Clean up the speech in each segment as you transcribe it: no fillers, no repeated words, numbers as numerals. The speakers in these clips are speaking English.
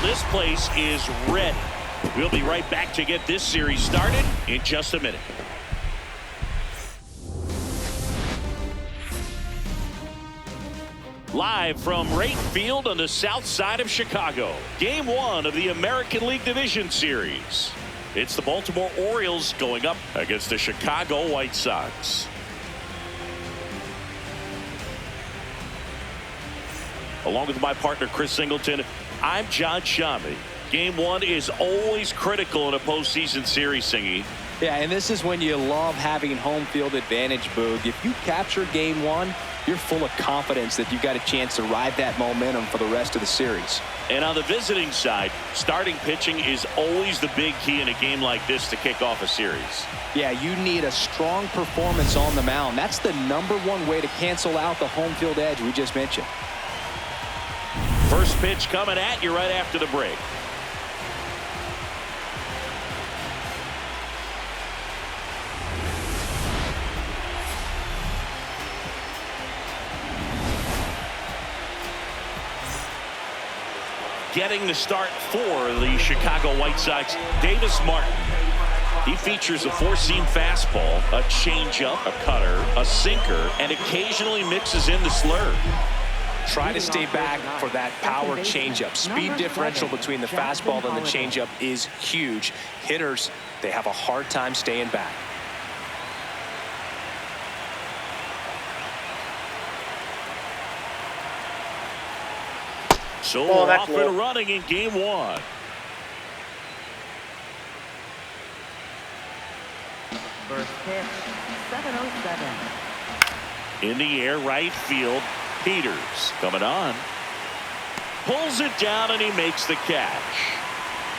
this place is ready. We'll be right back to get this series started in just a minute. Live from Wright Field on the south side of Chicago. Game 1 of the American League Division Series. It's the Baltimore Orioles going up against the Chicago White Sox. Along with my partner Chris Singleton, I'm John Shammy. Game 1 is always critical in a postseason series, Singy. Yeah, and this is when you love having home field advantage, Boog. If you capture Game 1, you're full of confidence that you've got a chance to ride that momentum for the rest of the series. And on the visiting side, starting pitching is always the big key in a game like this to kick off a series. Yeah, you need a strong performance on the mound. That's the #1 way to cancel out the home field edge we just mentioned. First pitch coming at you right after the break. Getting the start for the Chicago White Sox, Davis Martin. He features a four-seam fastball, a changeup, a cutter, a sinker, and occasionally mixes in the slurve. Try to stay back for that power changeup. Speed differential between the fastball and the changeup is huge. Hitters, they have a hard time staying back. So we're off and running in Game 1. First pitch, 7:07. In the air, right field. Peters coming on. Pulls it down and he makes the catch.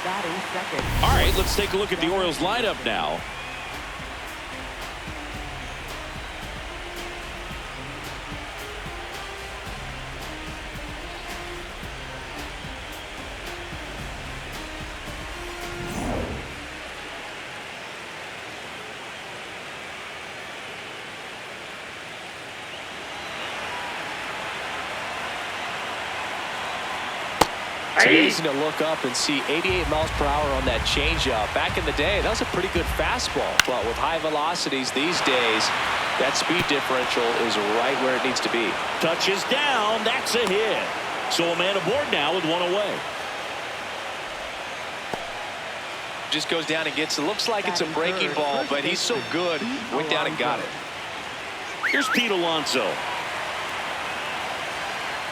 Batting second. All right, let's take a look at the Orioles lineup now. It's amazing to look up and see 88 miles per hour on that changeup. Back in the day, that was a pretty good fastball. But with high velocities these days, that speed differential is right where it needs to be. Touches down. That's a hit. So a man aboard now with one away. Just goes down and gets it. Looks like it's a breaking ball, but he's so good. Went down and got it. Here's Pete Alonso.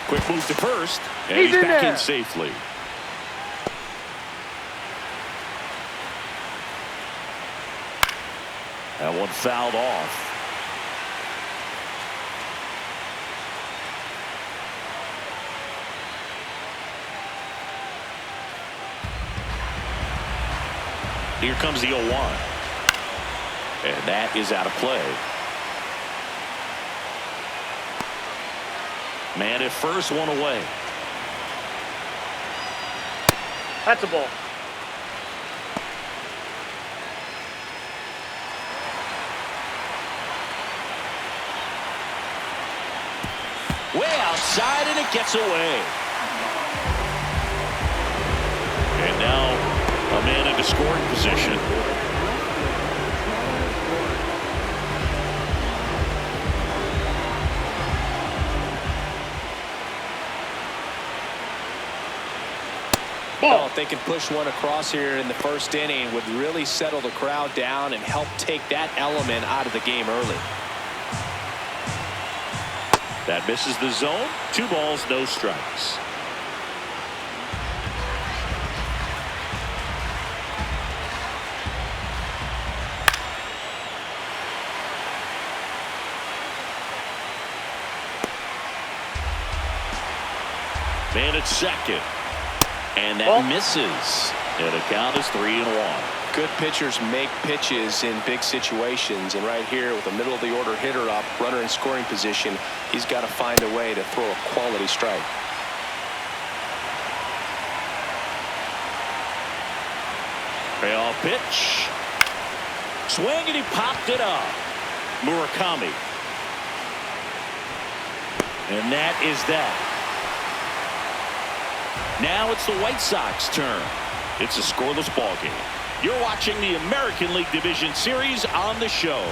Quick move to first, and he's back in safely. That one fouled off. Here comes the 0-1. And that is out of play. Man at first, one away. That's a ball. Way outside, and it gets away. And now a man into scoring position. Oh, if they can push one across here in the first inning, would really settle the crowd down and help take that element out of the game early. That misses the zone. 2 balls, no strikes. Man at second. And that misses. And the count is 3-1. Good pitchers make pitches in big situations, and right here with a middle of the order hitter up, runner in scoring position, he's got to find a way to throw a quality strike. Payoff pitch. Swing, and he popped it up. Murakami. And that is that. Now it's the White Sox turn. It's a scoreless ball game. You're watching the American League Division Series on the show.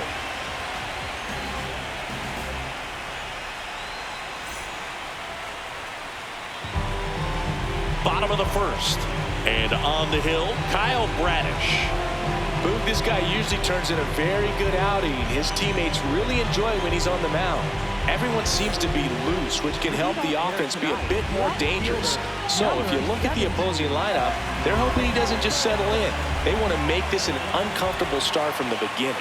Bottom of the first. And on the hill, Kyle Bradish. Boog, this guy usually turns in a very good outing. His teammates really enjoy when he's on the mound. Everyone seems to be loose, which can help the offense be a bit more dangerous. So if you look at the opposing lineup, they're hoping he doesn't just settle in. They want to make this an uncomfortable start from the beginning.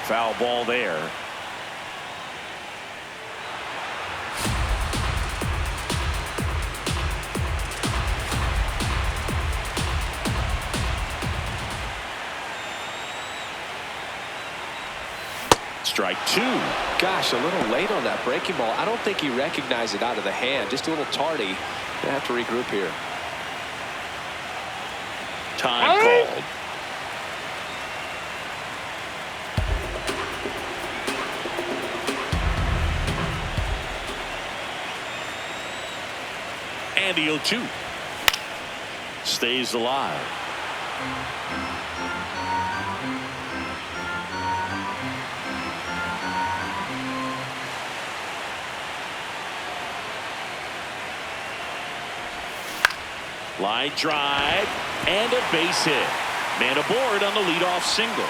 Foul ball there. Strike two. Gosh, a little late on that breaking ball. I don't think he recognized it out of the hand. Just a little tardy. Gonna have to regroup here. Time called. And the 0-2. Stays alive. Line drive and a base hit. Man aboard on the leadoff single.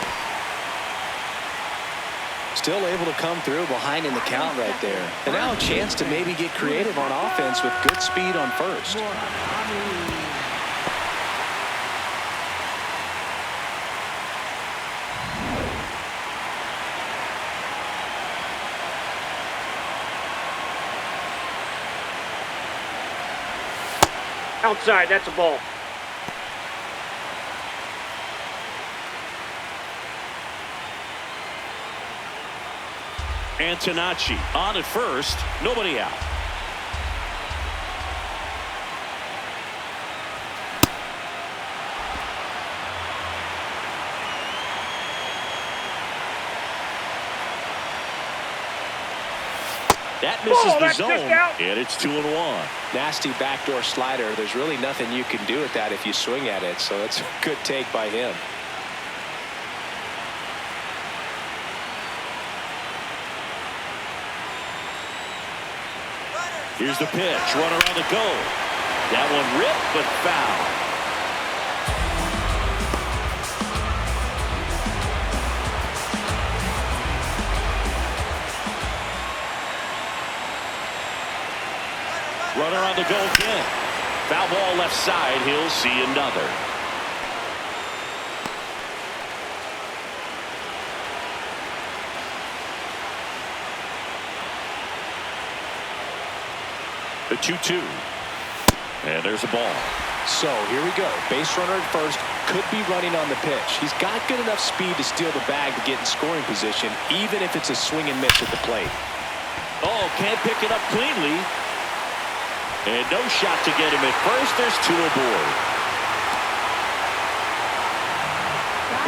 Still able to come through behind in the count right there. And now a chance to maybe get creative on offense with good speed on first. Outside, that's a ball. Antonacci on at first, nobody out. That misses the zone, and it's 2-1. Nasty backdoor slider. There's really nothing you can do with that if you swing at it, so it's a good take by him. Here's the pitch. Runner on the go. That one ripped, but foul. Runner on the go again. Foul ball left side. He'll see another. The 2-2. And there's a ball. So here we go. Base runner at first. Could be running on the pitch. He's got good enough speed to steal the bag to get in scoring position, even if it's a swing and miss at the plate. Oh, can't pick it up cleanly. And no shot to get him at first. There's 2 aboard.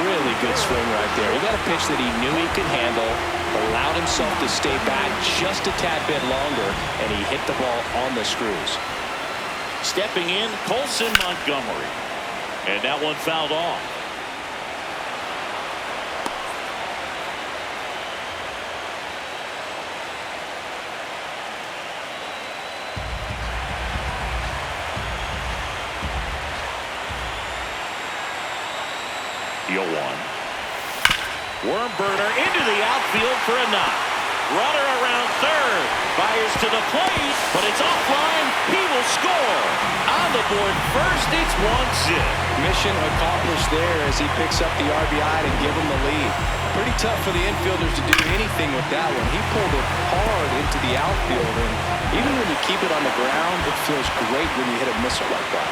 Really good swing right there. He got a pitch that he knew he could handle, allowed himself to stay back just a tad bit longer, and he hit the ball on the screws. Stepping in, Colson Montgomery. And that one fouled off. The 0-1. Worm burner into the outfield for a knock. Runner around third. Fires to the plate, but it's offline. He will score. On the board first, it's 1-0. Mission accomplished there as he picks up the RBI to give him the lead. Pretty tough for the infielders to do anything with that one. He pulled it hard into the outfield, and even when you keep it on the ground, it feels great when you hit a missile like that.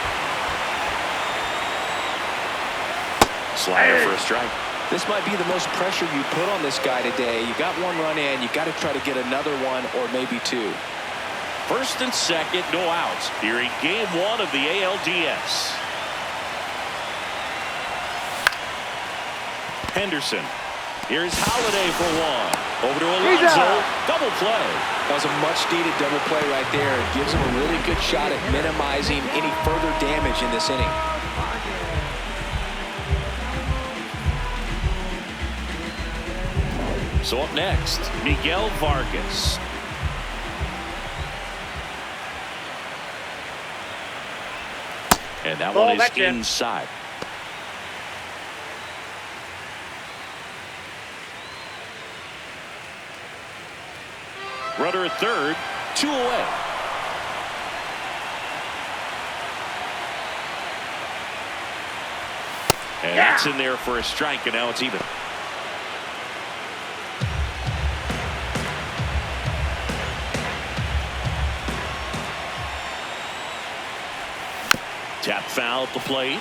Slider for a strike. This might be the most pressure you put on this guy today. You got one run in, you got to try to get another one or maybe 2. First and second, no outs here in game 1 of the ALDS. Henderson. Here's Holiday for 1. Over to Alonso. Rizzo, double play. That was a much-needed double play right there. It gives him a really good shot at minimizing any further damage in this inning. So up next, Miguel Vargas. And that one is inside. Runner at third, 2 away. And that's in there for a strike, and now it's even. Tap foul at the plate.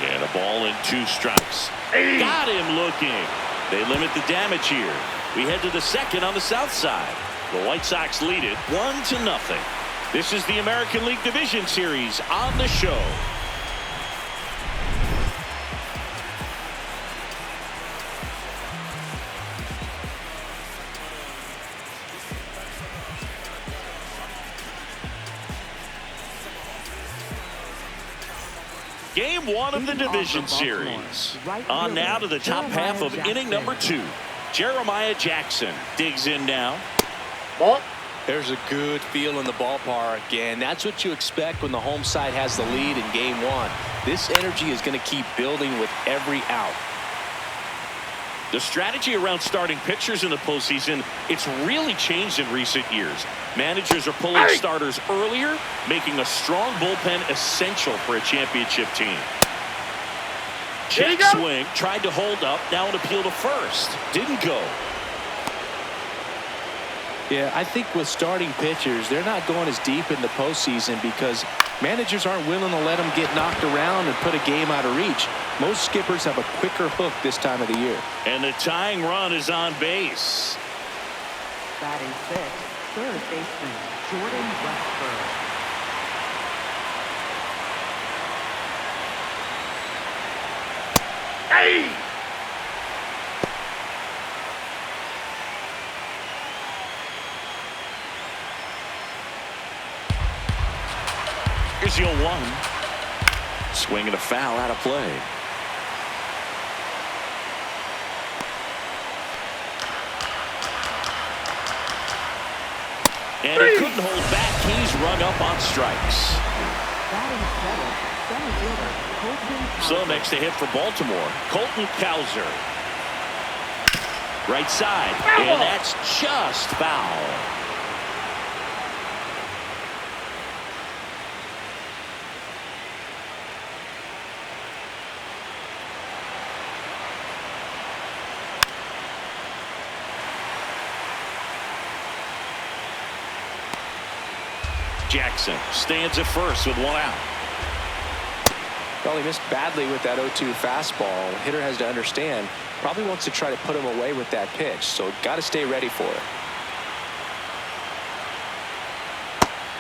And a ball and 2 strikes. Hey. Got him looking. They limit the damage here. We head to the second on the south side. The White Sox lead it 1-0. This is the American League Division Series on the show. Game 1 of the division series. On now to the top half of inning number 2. Jeremiah Jackson digs in now. Ball. There's a good feel in the ballpark, and that's what you expect when the home side has the lead in game 1. This energy is going to keep building with every out. The strategy around starting pitchers in the postseason, it's really changed in recent years. Managers are pulling starters earlier, making a strong bullpen essential for a championship team. Check swing, tried to hold up, now an appeal to first. Didn't go. Yeah, I think with starting pitchers, they're not going as deep in the postseason because managers aren't willing to let them get knocked around and put a game out of reach. Most skippers have a quicker hook this time of the year. And the tying run is on base. Batting 6th, third baseman Jordan Westburg. Hey! Here's the 0-1. Swing and a foul out of play. And he couldn't hold back. He's rung up on strikes. So next a hit for Baltimore. Colton Cowser. Right side. And that's just foul. Jackson stands at first with 1 out. Well, he missed badly with that 0-2 fastball. The hitter has to understand, probably wants to try to put him away with that pitch, so got to stay ready for it.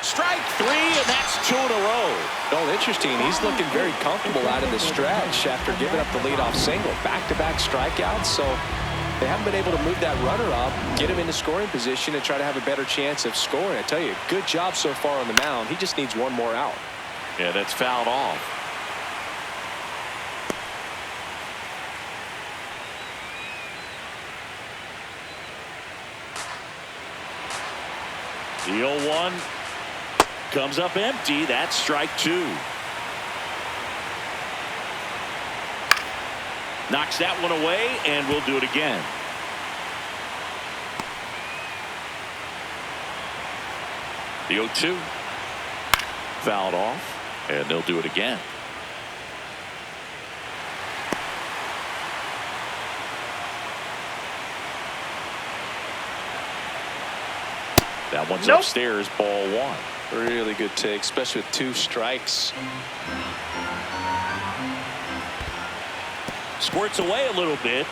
Strike 3, and that's 2 in a row. Oh, interesting. He's looking very comfortable out of the stretch after giving up the leadoff single. Back-to-back strikeouts, so they haven't been able to move that runner up, get him into scoring position, and try to have a better chance of scoring. I tell you, good job so far on the mound. He just needs 1 more out. Yeah, that's fouled off. The 0-1 comes up empty. That's strike 2. Knocks that one away, and we'll do it again. The 0-2 fouled off, and they'll do it again. That one's upstairs, ball 1. Really good take, especially with 2 strikes. Squirts away a little bit.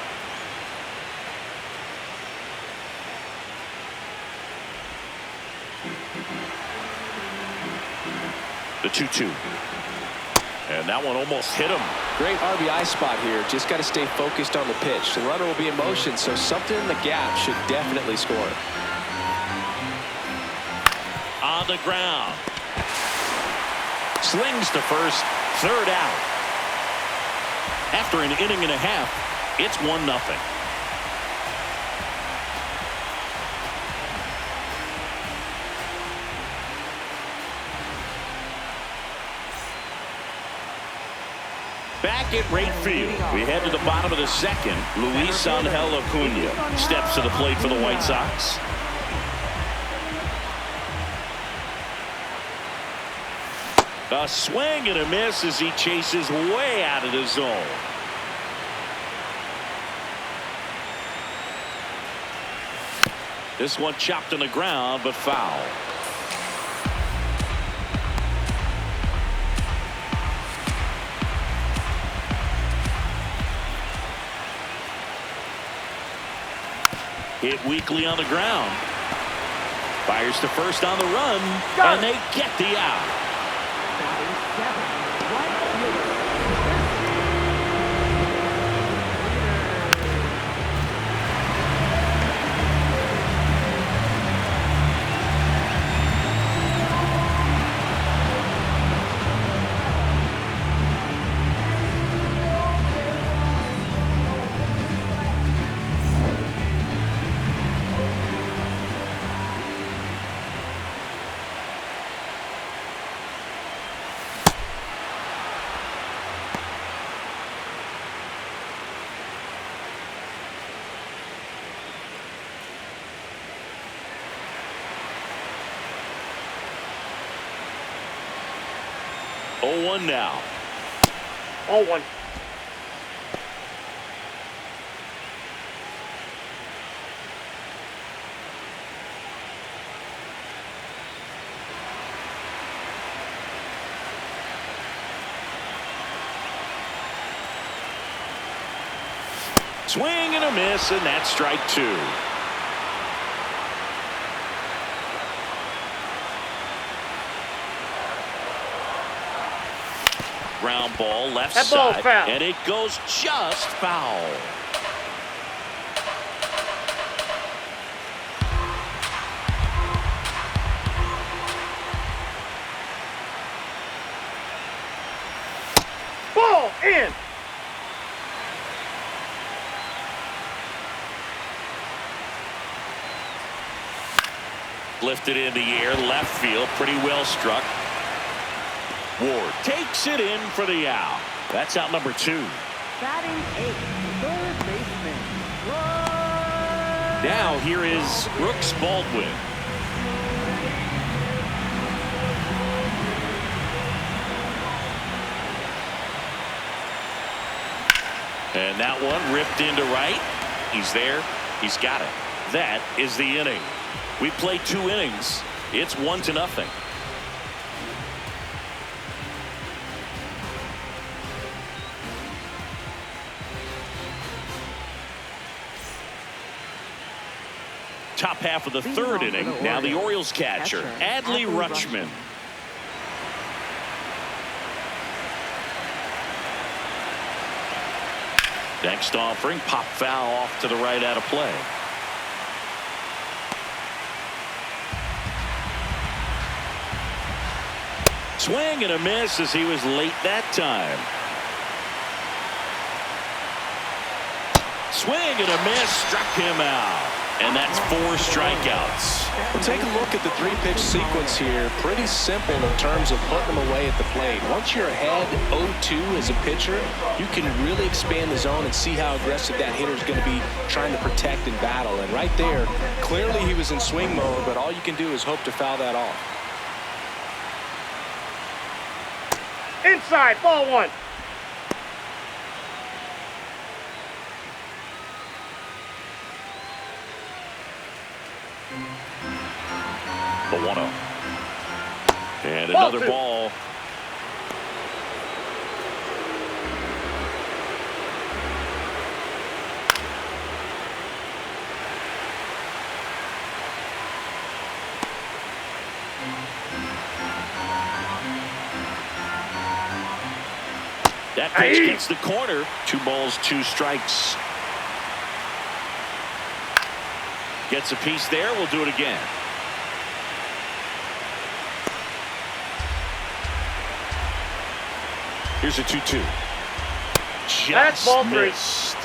The 2-2. And that one almost hit him. Great RBI spot here. Just got to stay focused on the pitch. The runner will be in motion, so something in the gap should definitely score. On the ground. Slings to first. Third out. After an inning and a half, it's 1-0. Back at right field, we head to the bottom of the second. Luis Angel Acuna steps to the plate for the White Sox. A swing and a miss as he chases way out of the zone. This one chopped on the ground, but foul. Hit weakly on the ground. Fires to first on the run, and they get the out. Oh, 1 now. 0-1. Swing and a miss, and that's strike 2. Ground ball left That ball side, foul. and it goes just foul. Ball in. Lifted in the air, left field, pretty well struck. Ward takes it in for the out. That's out number 2. Batting 8th, third baseman. Now here is Brooks Baldwin. And that one ripped into right. He's there. He's got it. That is the inning. We played 2 innings. It's 1-0. Top half of the third inning. Now the Orioles catcher, Adley Rutschman. Next offering, pop foul off to the right out of play. Swing and a miss as he was late that time. Swing and a miss, struck him out. And that's 4 strikeouts. Well, take a look at the 3-pitch sequence here. Pretty simple in terms of putting them away at the plate. Once you're ahead 0-2 as a pitcher, you can really expand the zone and see how aggressive that hitter is going to be trying to protect and battle. And right there, clearly he was in swing mode, but all you can do is hope to foul that off. Inside, ball 1. The 1-0. And another ball. That pitch gets the corner. 2 balls, 2 strikes. Gets a piece there. We'll do it again. Here's a 2-2. That's ball 3. Missed.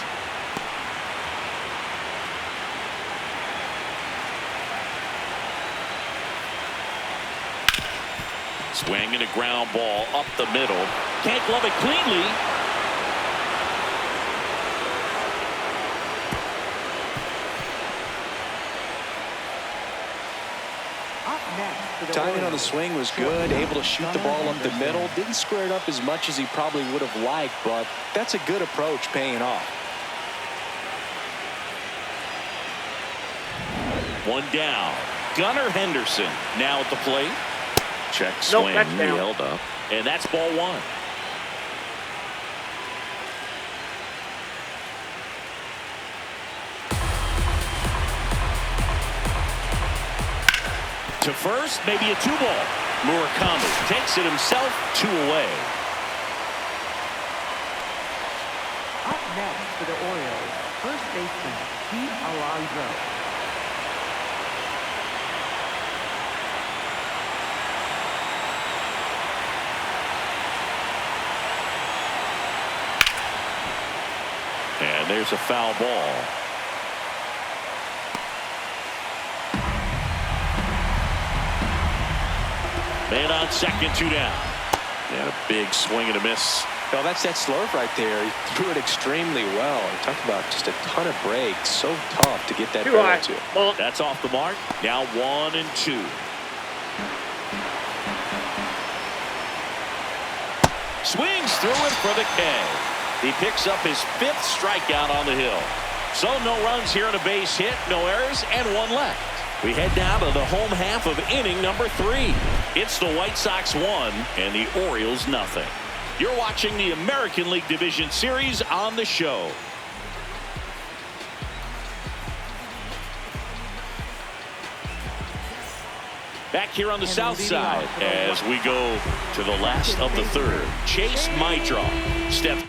Swinging a ground ball up the middle. Can't glove it cleanly. Timing on the swing was good, able to shoot the ball up the middle. Didn't square it up as much as he probably would have liked, but that's a good approach paying off. 1 down. Gunnar Henderson now at the plate. Check swing. Nope, He held up. And that's ball 1. To first, maybe a 2-ball. Murakami takes it himself, 2 away. Up next for the Orioles, first baseman Pete Alonso. And there's a foul ball. Man on second, 2 down. And a big swing and a miss. No, that's that slurve right there. He threw it extremely well. Talk about just a ton of breaks. So tough to get that Too high. to. Ball. That's off the mark. Now 1 and 2. Swings through it for the K. He picks up his 5th strikeout on the hill. So no runs here on a base hit, no errors, and 1 left. We head down to the home half of inning number 3. It's the White Sox 1 and the Orioles nothing. You're watching the American League Division Series on the show. Back here on the south side as we go to the last of the 3rd. Chase Mitra steps.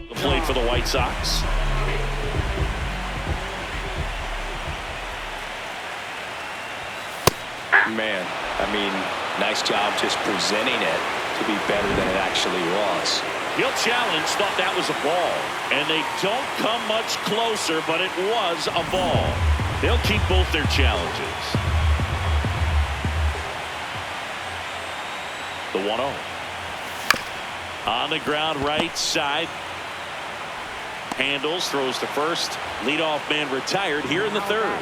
The plate for the White Sox. Man, I mean, nice job just presenting it to be better than it actually was. He'll challenge, thought that was a ball. And they don't come much closer, but it was a ball. They'll keep both their challenges. The 1-0. On the ground right side. Handles, throws to first. Leadoff man retired here in the 3rd.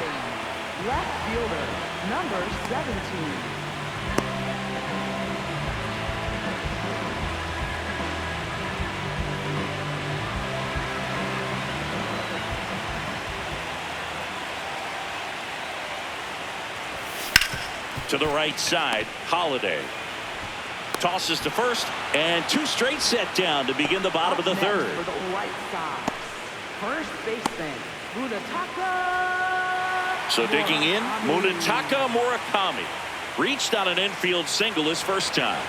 Left fielder, number 17. To the right side, Holiday. Tosses to first, and 2 straight set down to begin the bottom of the 3rd. For the White Sox, first baseman, Munetaka. So digging in, Munetaka Murakami reached on an infield single his first time.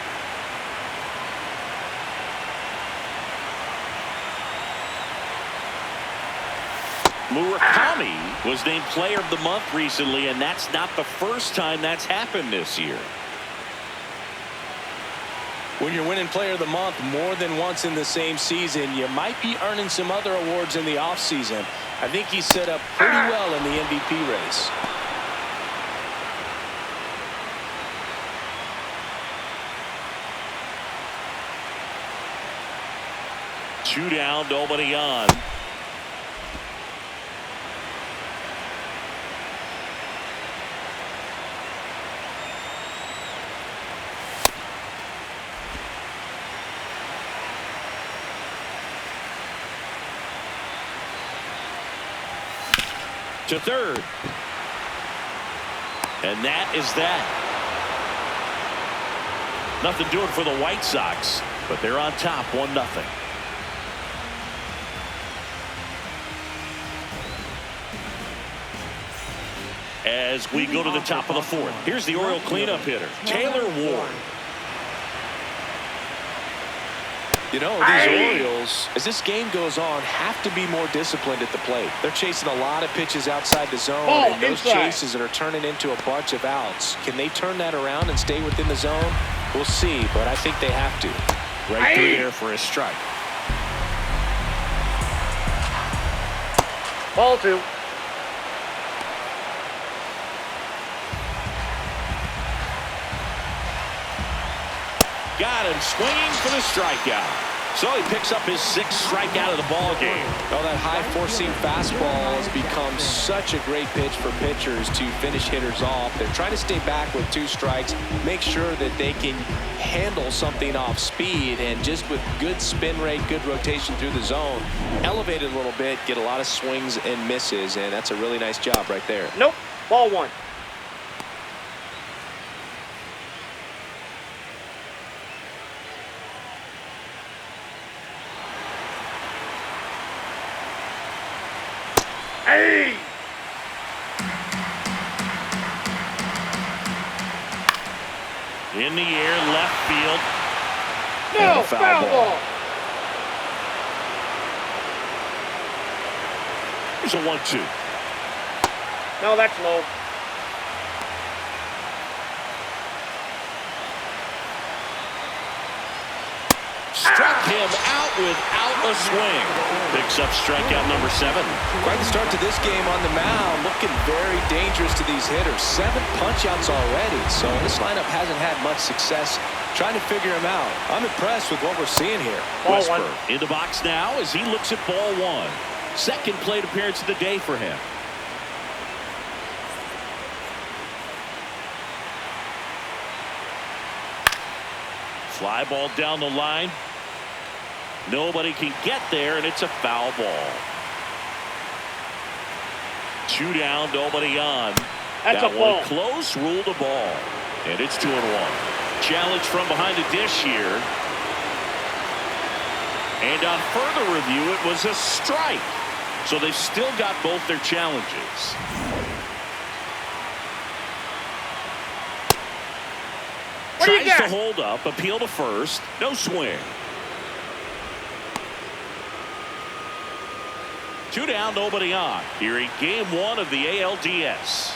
Murakami was named Player of the Month recently, and that's not the first time that's happened this year. When you're winning Player of the Month more than once in the same season, you might be earning some other awards in the offseason. I think he's set up pretty well in the MVP race. Two down, nobody on. To third. And that is that. Nothing doing for the White Sox, but they're on top 1-0. As we go to the top of the fourth, here's the Oriole cleanup hitter, Taylor Ward. You know, these Orioles, as this game goes on, have to be more disciplined at the plate. They're chasing a lot of pitches outside the zone, and those chases are turning into a bunch of outs. Can they turn that around and stay within the zone? We'll see, but I think they have to. Right through there for a strike. Ball 2. Got him swinging for the strikeout. So he picks up his 6th strikeout of the ball game. Oh, that high four-seam fastball has become such a great pitch for pitchers to finish hitters off. They're trying to stay back with 2 strikes, make sure that they can handle something off speed, and just with good spin rate, good rotation through the zone, elevate it a little bit, get a lot of swings and misses, and that's a really nice job right there. Nope. Ball 1. Hey! In the air, left field. No, foul ball. Here's a 1-2. No, that's low. Struck him out without a swing. Picks up strikeout number 7. Quite the start to this game on the mound. Looking very dangerous to these hitters. 7 punch-outs already. So this lineup hasn't had much success trying to figure him out. I'm impressed with what we're seeing here. Ball 1. In the box now as he looks at ball 1. Second plate appearance of the day for him. Fly ball down the line. Nobody can get there, and it's a foul ball. 2 down, nobody on. That's that a ball. one close, ruled a ball. And it's 2-1. Challenge from behind the dish here. And on further review, it was a strike. So they've still got both their challenges. Tries to hold up, appeal to first, no swing. 2 down, nobody on. Here in game 1 of the ALDS.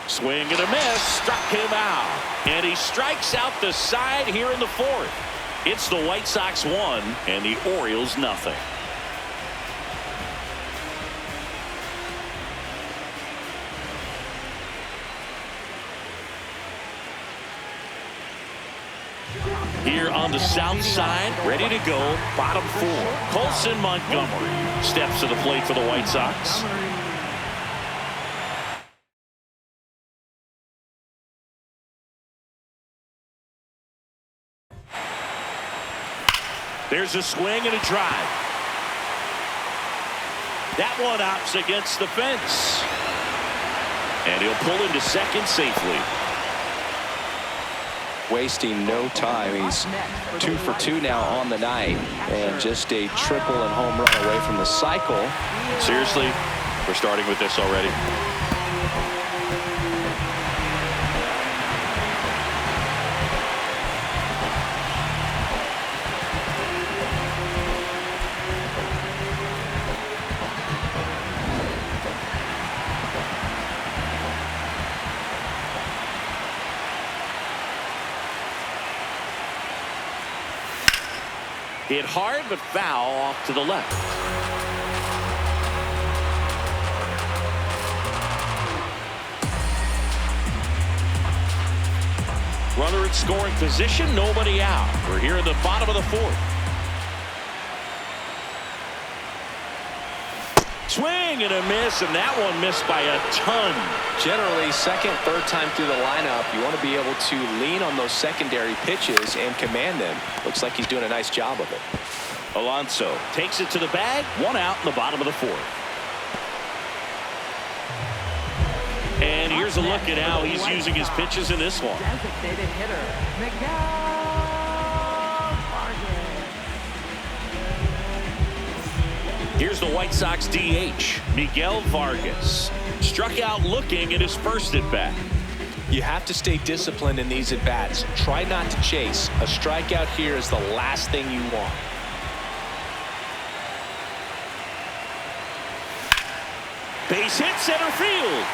Swing and a miss, struck him out. And he strikes out the side here in the 4th. It's the White Sox 1 and the Orioles 0. Here on the south side, ready to go, bottom 4. Colson Montgomery steps to the plate for the White Sox. There's a swing and a drive. That one opts against the fence. And he'll pull into second safely. Wasting no time. He's 2 for 2 now on the night, and just a triple and home run away from the cycle. Seriously, we're starting with this already. Hit hard but foul off to the left. Runner in scoring position, nobody out. We're here in the bottom of the 4th. Swing and a miss, and that one missed by a ton. Generally, second, third time through the lineup, you want to be able to lean on those secondary pitches and command them. Looks like he's doing a nice job of it. Alonso takes it to the bag. 1 out in the bottom of the 4th. And here's a look at how he's using his pitches in this one. Designated hitter, Miguel Here's the White Sox DH, Miguel Vargas. Struck out looking at his first at-bat. You have to stay disciplined in these at-bats. Try not to chase. A strikeout here is the last thing you want. Base hit center field.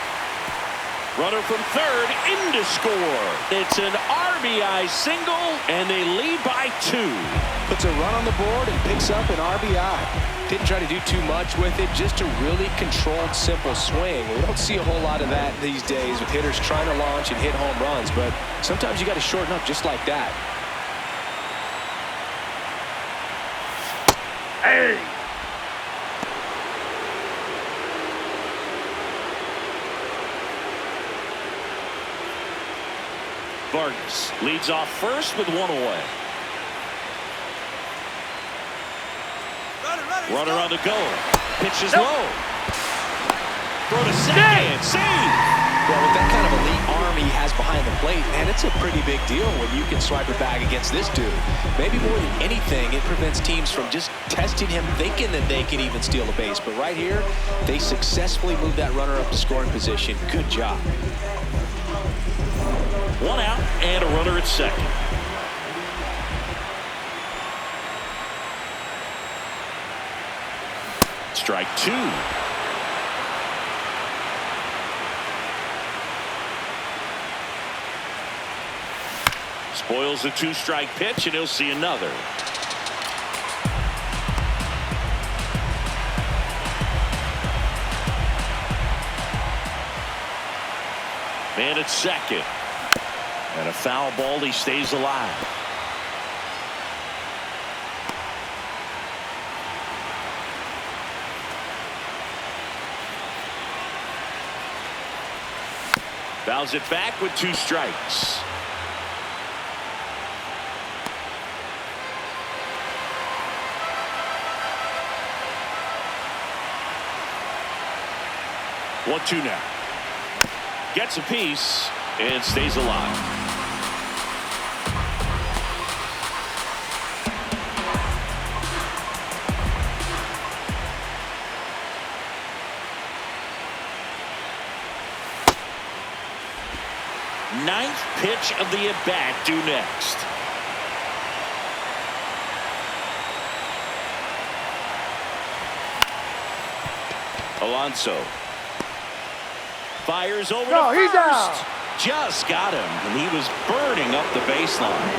Runner from third in to score. It's an RBI single, and they lead by 2. Puts a run on the board and picks up an RBI. Didn't try to do too much with it, just a really controlled, simple swing. We don't see a whole lot of that these days with hitters trying to launch and hit home runs, but sometimes you got to shorten up just like that. Hey! Vargas leads off first with 1 away. Runner on the go. Pitch is low. Throw to second. Save. Well, with that kind of elite arm he has behind the plate, man, it's a pretty big deal when you can swipe it back against this dude. Maybe more than anything, it prevents teams from just testing him, thinking that they can even steal a base. But right here, they successfully moved that runner up to scoring position. Good job. 1 out and a runner at second. Strike 2. Spoils the 2-strike pitch, and he'll see another. Man at second. And a foul ball, he stays alive. Fouls it back with 2 strikes. One, 2 now. Gets a piece and stays alive. Ninth pitch of the at-bat due next. Alonso fires over to No, he's first. out. Just got him, and he was burning up the baseline.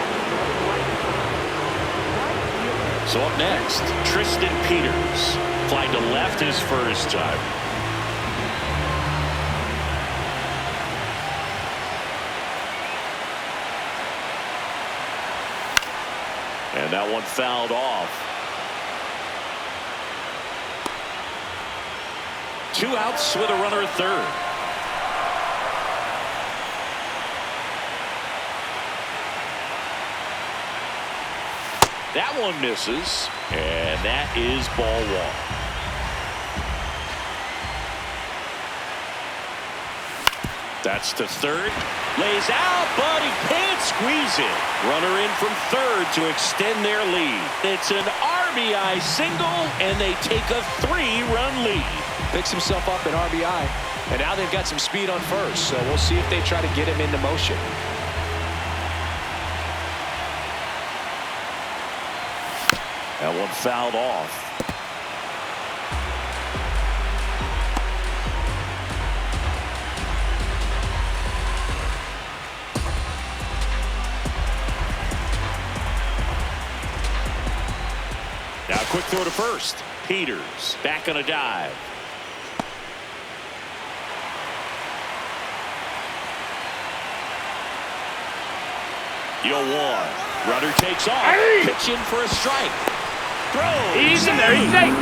So up next, Tristan Peters. Fly to left his first time. And that one fouled off. 2 outs with a runner at third. That one misses, and that is ball 1. That's to third. Lays out, but he can't squeeze it. Runner in from third to extend their lead. It's an RBI single, and they take a 3-run lead. Picks himself up in RBI, and now they've got some speed on first, so we'll see if they try to get him into motion. That one fouled off. Now a quick throw to first. Peters back on a dive. Yo, 1. Runner takes off. Hey! Pitch in for a strike. Throw. He's in there. He's safe.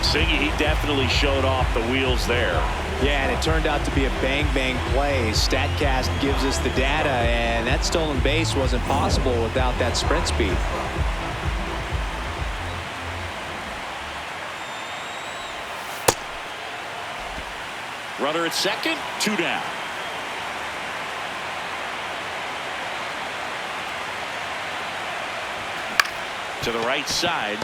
Singy, he definitely showed off the wheels there. Yeah, and it turned out to be a bang-bang play. StatCast gives us the data, and that stolen base wasn't possible without that sprint speed. Runner at second, 2 down. To the right side.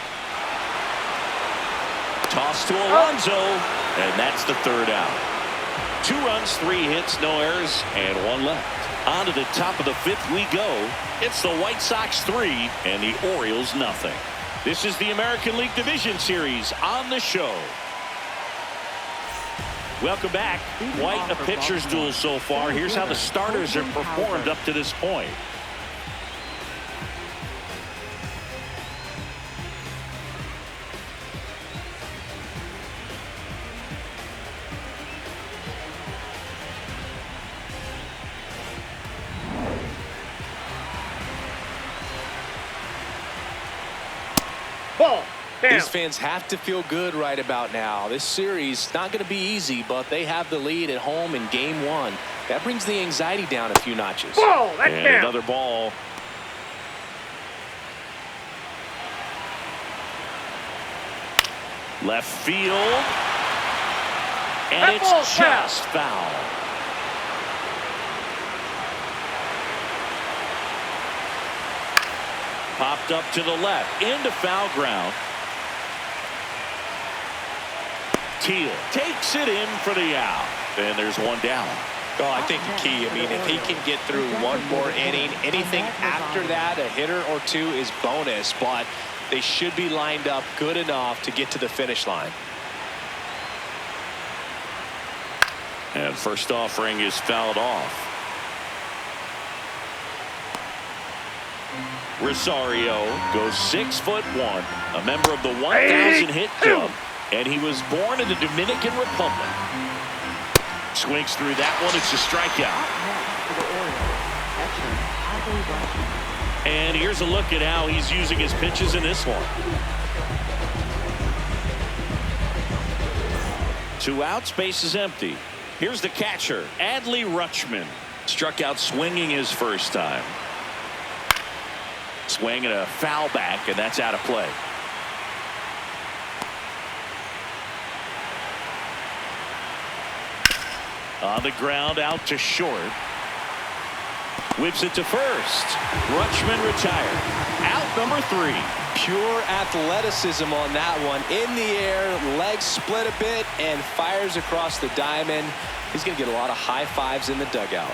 Toss to Alonso. And that's the third out. 2 runs, 3 hits, no errors, and 1 left. On to the top of the 5th we go. It's the White Sox 3 and the Orioles nothing. This is the American League Division Series on the show. Welcome back. Quite a pitcher's duel so far. Here's how the starters have performed up to this point. Ball. Down. These fans have to feel good right about now. This series not going to be easy, but they have the lead at home in game 1. That brings the anxiety down a few notches. Ball. That's And down. another ball. Left field. And That it's ball's foul. just foul. Popped up to the left. Into foul ground. Teal takes it in for the out. And there's one down. Oh, I think the key, I mean, if he can get through one more inning, anything after that, a hitter or 2 is bonus, but they should be lined up good enough to get to the finish line. And first offering is fouled off. Rosario goes 6'1", a member of the 1,000 hit club, and he was born in the Dominican Republic. Swings through that one. It's a strikeout. And here's a look at how he's using his pitches in this one. 2 outs, base is empty. Here's the catcher, Adley Rutschman. Struck out swinging his first time. Swing and a foul back, and that's out of play. On the ground, out to short. Whips it to first. Rutschman retired. Out number 3. Pure athleticism on that one. In the air, legs split a bit, and fires across the diamond. He's going to get a lot of high fives in the dugout.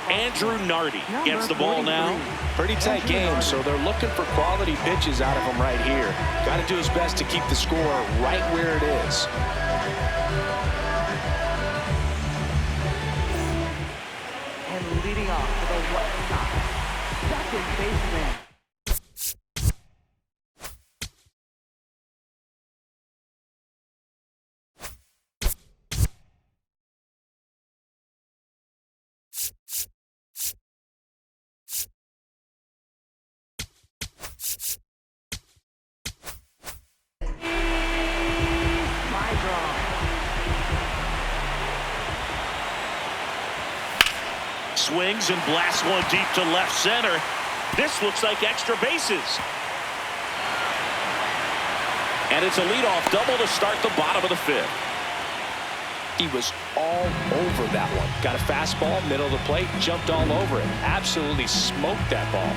Andrew Nardi gets the ball now. Pretty tight game, so they're looking for quality pitches out of him right here. Got to do his best to keep the score right where it is. And leading off for the White Sox, second baseman. Swings and blasts one deep to left center. This looks like extra bases. And it's a leadoff double to start the bottom of the 5th. He was all over that one. Got a fastball, middle of the plate, jumped all over it. Absolutely smoked that ball.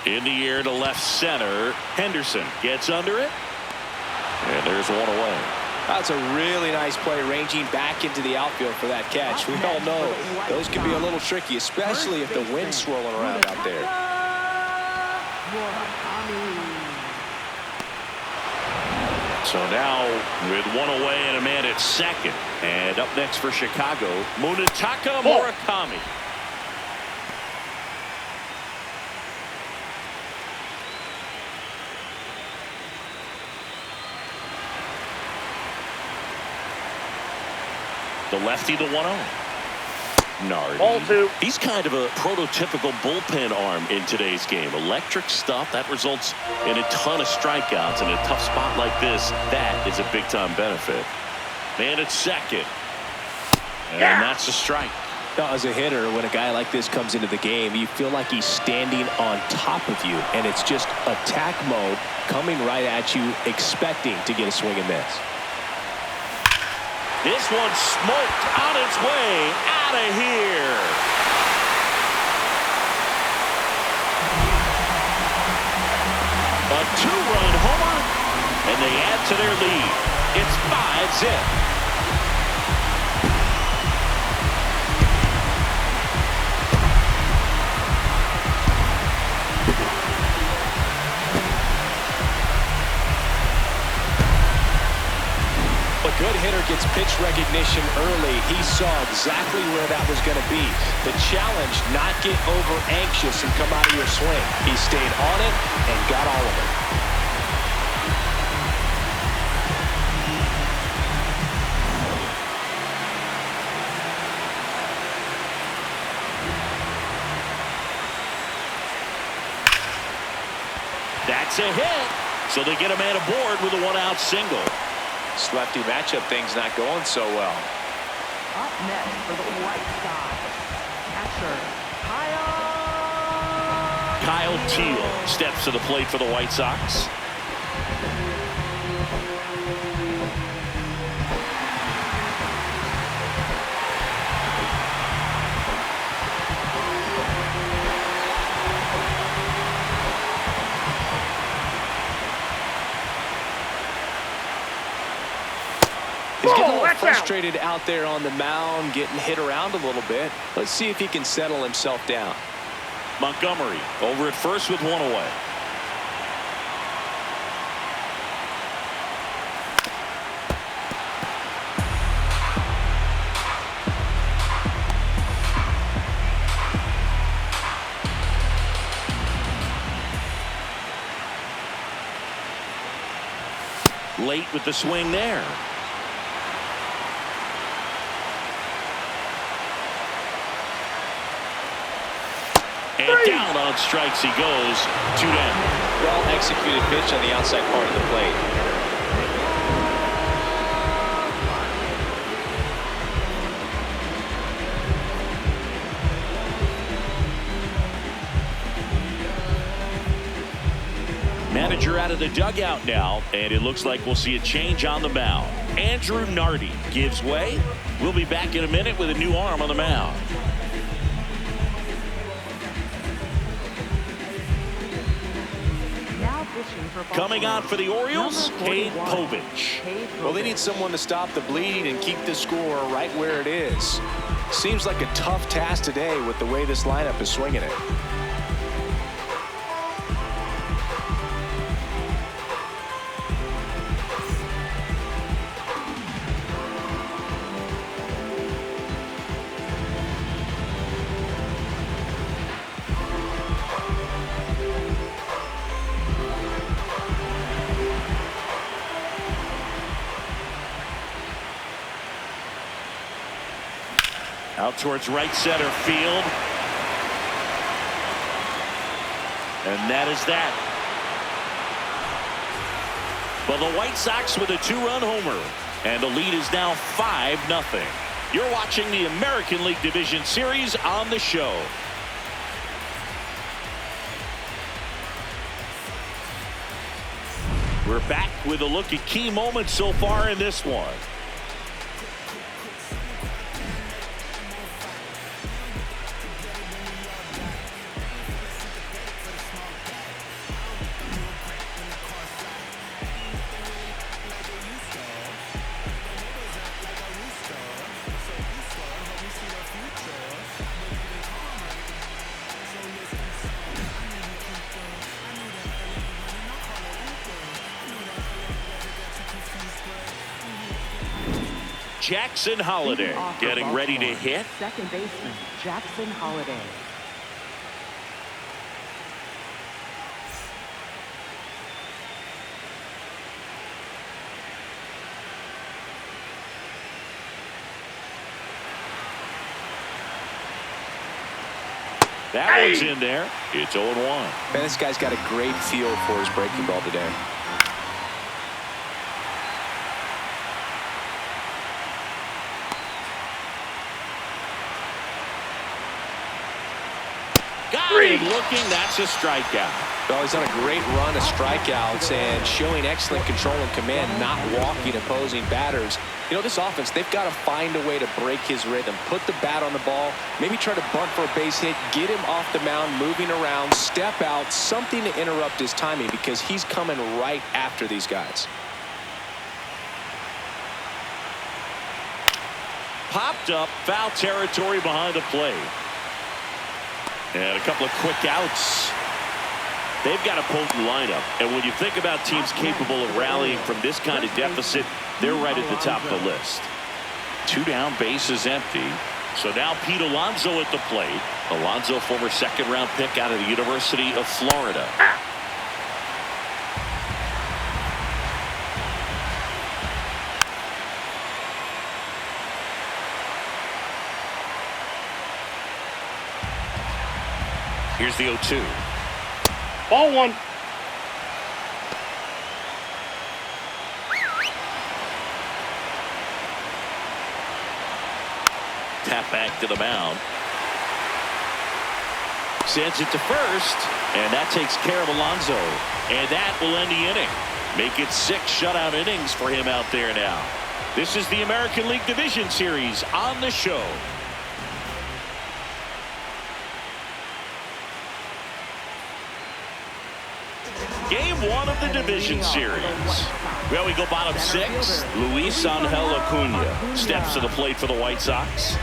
In the air to left center. Henderson gets under it. And there's one away. That's a really nice play, ranging back into the outfield for that catch. We all know those can be a little tricky, especially if the wind's swirling around out there. So now with one away and a man at second. And up next for Chicago, Munetaka Murakami. The lefty, the 1-0. Nardi. Ball 2. He's kind of a prototypical bullpen arm in today's game. Electric stuff that results in a ton of strikeouts. In a tough spot like this, that is a big-time benefit. Man at second. And that's a strike. Now, as a hitter, when a guy like this comes into the game, you feel like he's standing on top of you, and it's just attack mode coming right at you, expecting to get a swing and miss. This one smoked on its way out of here. A 2-run homer, and they add to their lead. It's 5-zip. Good hitter gets pitch recognition early. He saw exactly where that was going to be. The challenge, not get over anxious and come out of your swing. He stayed on it and got all of it. That's a hit. So they get a man aboard with a 1-out single. This lefty matchup thing's not going so well. Up next for the White Sox, catcher Kyle Teal steps to the plate for the White Sox. He's getting a little frustrated out there on the mound, getting hit around a little bit. Let's see if he can settle himself down. Montgomery over at first with 1 away. Late with the swing there. And down on strikes he goes. 2 down. Well executed pitch on the outside part of the plate. Manager out of the dugout now, and it looks like we'll see a change on the mound. Andrew Nardi gives way. We'll be back in a minute with a new arm on the mound. Coming on for the Orioles, Cade Povich. Well, they need someone to stop the bleeding and keep the score right where it is. Seems like a tough task today with the way this lineup is swinging it. Out towards right center field. And that is that. But the White Sox with a 2-run homer. And the lead is now 5-0. You're watching the American League Division Series on the show. We're back with a look at key moments so far in this one. Jackson Holliday getting ready to hit. Second baseman, Jackson Holliday. That one's in there. It's 0-1. Man, this guy's got a great feel for his breaking ball today. Got him looking. That's a strikeout. Well, he's on a great run of strikeouts and showing excellent control and command, not walking opposing batters. You know, this offense, they've got to find a way to break his rhythm, put the bat on the ball, maybe try to bunt for a base hit, get him off the mound, moving around, step out, something to interrupt his timing because he's coming right after these guys. Popped up, foul territory behind the plate. And a couple of quick outs. They've got a potent lineup, and when you think about teams capable of rallying from this kind of deficit, they're right at the top of the list. 2 down, bases empty. So now Pete Alonso at the plate. Alonso, former second-round pick out of the University of Florida. Here's the 0-2. Ball 1. Tap back to the mound. Sends it to first, and that takes care of Alonso. And that will end the inning. Make it 6 shutout innings for him out there now. This is the American League Division Series on the show. Game 1 of the division series. Well, we go bottom 6. Luis Angel Acuna steps to the plate for the White Sox.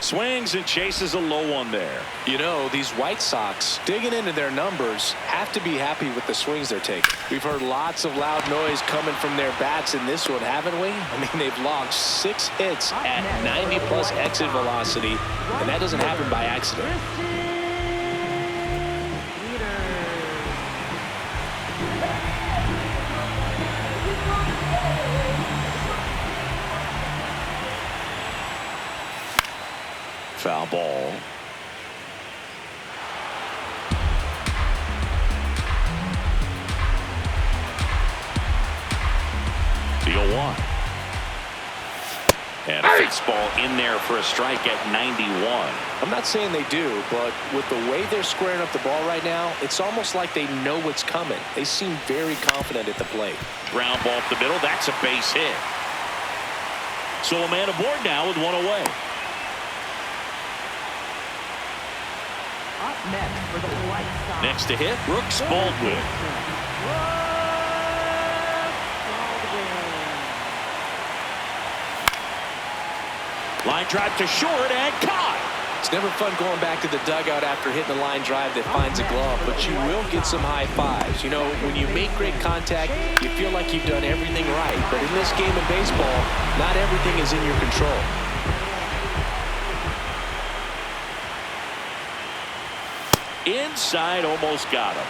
Swings and chases a low one there. You know, these White Sox, digging into their numbers, have to be happy with the swings they're taking. We've heard lots of loud noise coming from their bats in this one, haven't we? I mean, they've logged 6 hits at 90+ exit velocity, and that doesn't happen by accident. Foul ball. The 0-1. And a fastball in there for a strike at 91. I'm not saying they do, but with the way they're squaring up the ball right now, it's almost like they know what's coming. They seem very confident at the plate. Ground ball up the middle. That's a base hit. So a man aboard now with 1 away. Up next for the White Sox. Next to hit, Brooks Baldwin. Line drive to short and caught. It's never fun going back to the dugout after hitting a line drive that finds a glove, but you will get some high fives. You know, when you make great contact, you feel like you've done everything right. But in this game of baseball, not everything is in your control. Inside, almost got him.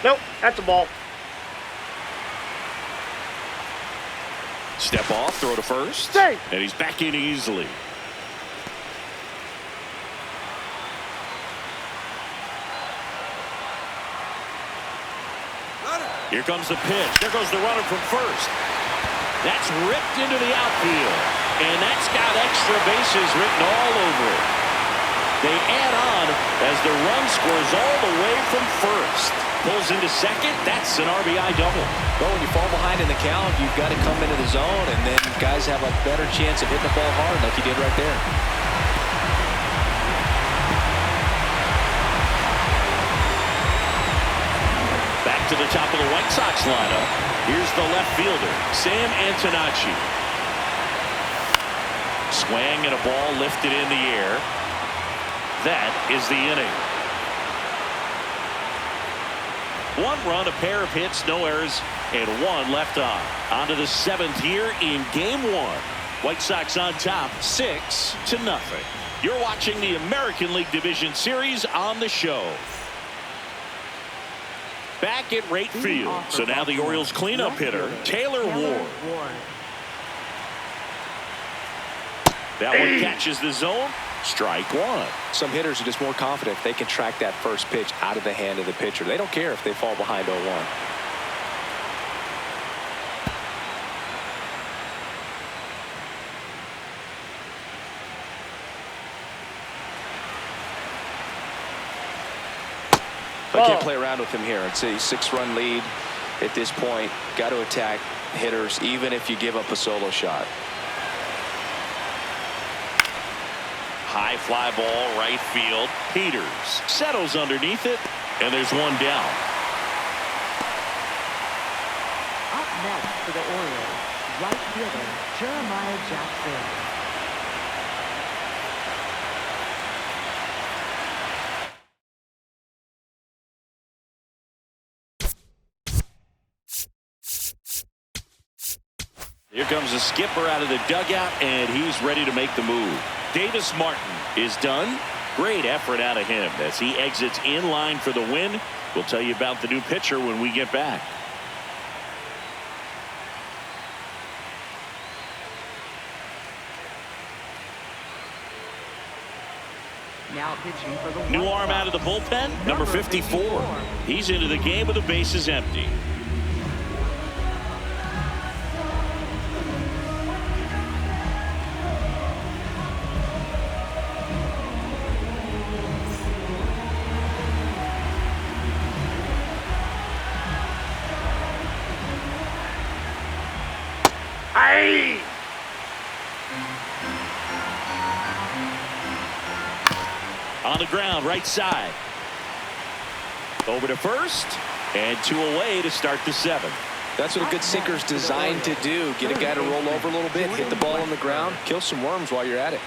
Nope, that's a ball. Step off, throw to first. Safe. And he's back in easily. Here comes the pitch. There goes the runner from first. That's ripped into the outfield. And that's got extra bases written all over it. They add on as the run scores all the way from first. Pulls into second. That's an RBI double. Well, when you fall behind in the count, you've got to come into the zone, and then guys have a better chance of hitting the ball hard like he did right there. to the top of the White Sox lineup. Here's the left fielder, Sam Antonacci. Swing and a ball lifted in the air. That is the inning. 1 run, a pair of hits, no errors, and 1 left on. On to the 7th here in Game 1. White Sox on top, 6-0. You're watching the American League Division Series on the show. Back at right field. So now the Orioles cleanup hitter, Taylor Ward. That one catches the zone. Strike 1. Some hitters are just more confident if they can track that first pitch out of the hand of the pitcher. They don't care if they fall behind 0-1. I can't play around with him here. It's a 6-run lead at this point. Got to attack hitters even if you give up a solo shot. High fly ball, right field. Peters settles underneath it, and there's 1 down. Up next for the Orioles, right fielder Jeremiah Jackson. Here comes the skipper out of the dugout, and he's ready to make the move. Davis Martin is done. Great effort out of him as he exits in line for the win. We'll tell you about the new pitcher when we get back. Now pitching for the New White arm out of the Sox, bullpen, number 54. He's into the game with the bases empty. Hey! On the ground, right side. Over to first, and 2 away to start the 7th. That's what a good sinker's designed to do. Get a guy to roll over a little bit, hit the ball on the ground, kill some worms while you're at it.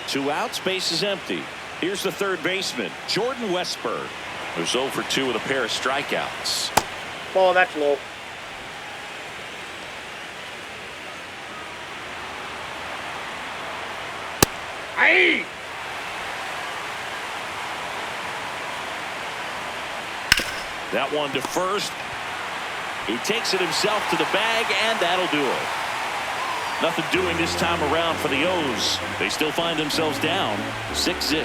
2 outs, base is empty. Here's the third baseman, Jordan Westburg, who's 0 for 2 with a pair of strikeouts. Oh, that's low. Hey! That one to first. He takes it himself to the bag, and that'll do it. Nothing doing this time around for the O's. They still find themselves down 6-0.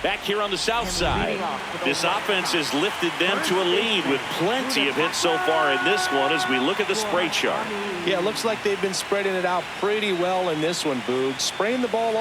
Back here on the south side, this offense has lifted them to a lead with plenty of hits so far in this one as we look at the spray chart. Yeah, it looks like they've been spreading it out pretty well in this one, Boog. Spraying the ball